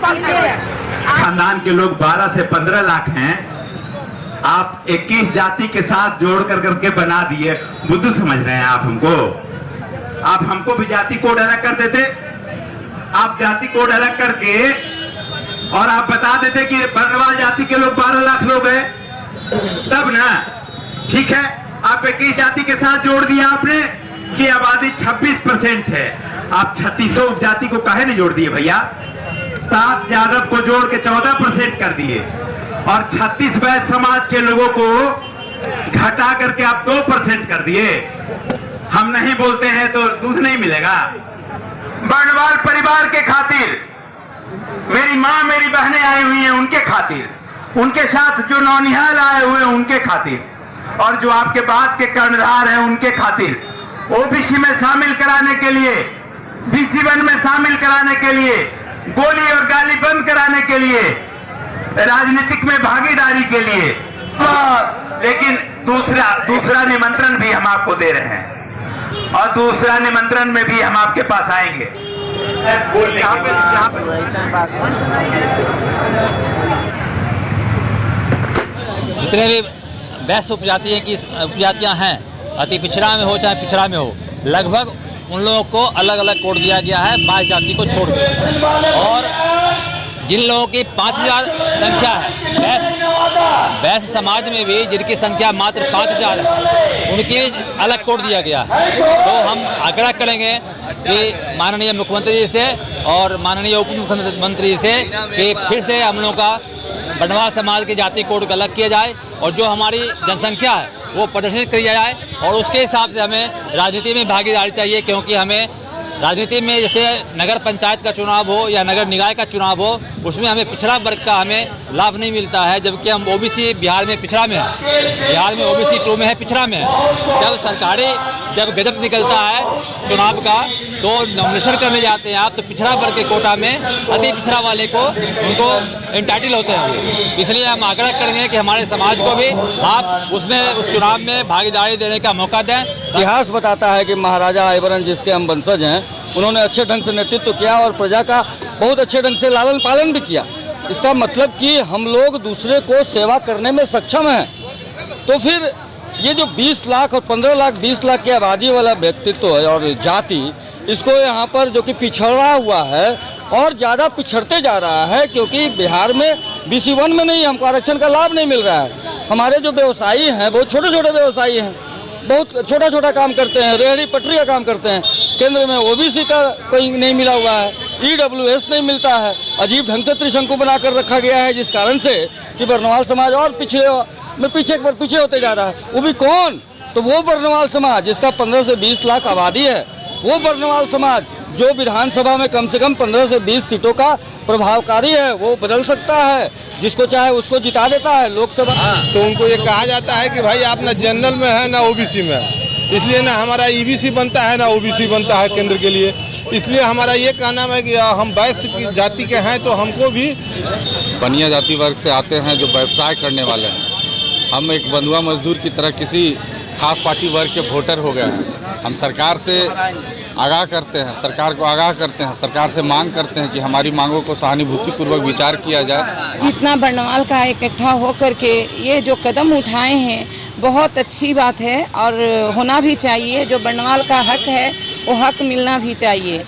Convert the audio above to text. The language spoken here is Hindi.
खानदान के लोग 12 से 15 लाख हैं, आप 21 जाति के साथ जोड़ करके बना दिए। बुद्धू समझ रहे हैं आप हमको? आप हमको भी जाति कोड अलग कर देते, आप जाति कोड अलग करके और आप बता देते कि बर्नवाल जाति के लोग 12 लाख लोग हैं, तब ना ठीक है। आप 21 जाति के साथ जोड़ दिया आपने कि आबादी 26% है। आप 3600 उपजाति को काहे नहीं जोड़ दिए भैया? 7 यादव को जोड़ के 14% कर दिए और 36 वैश्य समाज के लोगों को घटा करके आप 2% कर दिए। हम नहीं बोलते हैं तो दूध नहीं मिलेगा। बर्नवाल परिवार के खातिर, मेरी माँ मेरी बहनें आई हुई हैं उनके खातिर, उनके साथ जो नौनिहाल आए हुए हैं उनके खातिर, और जो आपके बाद के कर्णधार हैं उनके खातिर, ओबीसी में शामिल कराने के लिए, BC1 में शामिल कराने के लिए, गोली और गाली बंद कराने के लिए, राजनीतिक में भागीदारी के लिए। लेकिन दूसरा निमंत्रण भी हम आपको दे रहे हैं और दूसरा निमंत्रण में भी हम आपके पास आएंगे। जितने भी वैश्य उपजातियां हैं, अति पिछड़ा में हो चाहे पिछड़ा में हो, लगभग उन लोगों को अलग अलग कोड दिया गया है 22 जाति को छोड़ के। और जिन लोगों की 5000 संख्या है वैश्य समाज में भी, जिनकी संख्या मात्र 5000 है, उनकी अलग कोड दिया गया है। तो हम आग्रह करेंगे कि माननीय मुख्यमंत्री जी से और माननीय उप मुख्यमंत्री जी से कि फिर से हम लोगों का बर्नवाल समाज के जाति कोड को अलग किया जाए और जो हमारी जनसंख्या है वो प्रदर्शित किया जाए और उसके हिसाब से हमें राजनीति में भागीदारी चाहिए। क्योंकि हमें राजनीति में जैसे नगर पंचायत का चुनाव हो या नगर निकाय का चुनाव हो, उसमें हमें पिछड़ा वर्ग का हमें लाभ नहीं मिलता है, जबकि हम ओबीसी बिहार में पिछड़ा में है, बिहार में OBC 2 में है, पिछड़ा में है। जब गजब निकलता है चुनाव का तो नॉमिनेशन करने जाते हैं आप, तो पिछड़ा वर्ग के कोटा में अति पिछड़ा वाले को उनको एंटाइटल होते हैं। इसलिए हम आग्रह करेंगे कि हमारे समाज को भी आप उस चुनाव में भागीदारी देने का मौका दें। इतिहास बताता है कि महाराजा आयवरन जिसके हम वंशज हैं, उन्होंने अच्छे ढंग से नेतृत्व किया और प्रजा का बहुत अच्छे ढंग से लालन पालन भी किया। इसका मतलब कि हम लोग दूसरे को सेवा करने में सक्षम हैं। तो फिर ये जो 20 लाख और 15 लाख 20 लाख की आबादी वाला व्यक्तित्व है और जाति, इसको यहाँ पर जो कि पिछड़ा हुआ है और ज़्यादा पिछड़ते जा रहा है, क्योंकि बिहार में BC1 में नहीं, हमको आरक्षण का लाभ नहीं मिल रहा है। हमारे जो व्यवसायी हैं बहुत छोटे छोटे व्यवसायी हैं, बहुत छोटा छोटा काम करते हैं, रेहड़ी पटरी का काम करते हैं। केंद्र में OBC का कोई नहीं मिला हुआ है, EWS नहीं मिलता है। अजीब ढंग से त्रिशंकु बनाकर रखा गया है, जिस कारण से कि बर्नवाल समाज और पीछे होते जा रहा है। वो भी कौन? तो वो बर्नवाल समाज जिसका 15 से 20 लाख आबादी है, वो बर्नवाल समाज जो विधानसभा में कम से कम 15 से 20 सीटों का प्रभावकारी है, वो बदल सकता है, जिसको चाहे उसको जिता देता है लोकसभा। तो उनको ये कहा जाता है कि भाई आप ना जनरल में है ना OBC में है, इसलिए ना हमारा EBC बनता है ना OBC बनता है केंद्र के लिए। इसलिए हमारा ये कहना है कि हम वैश्य की जाति के हैं, तो हमको भी बनिया जाति वर्ग से आते हैं जो व्यवसाय करने वाले हैं। हम एक बंधुआ मजदूर की तरह किसी खास पार्टी वर्ग के वोटर हो गए हैं। हम सरकार से आगाह करते हैं, सरकार को आगाह करते हैं, सरकार से मांग करते हैं कि हमारी मांगों को सहानुभूतिपूर्वक विचार किया जाए। जितना बर्नवाल का इकट्ठा होकर के ये जो कदम उठाए हैं, बहुत अच्छी बात है और होना भी चाहिए। जो बर्नवाल का हक है वो हक मिलना भी चाहिए।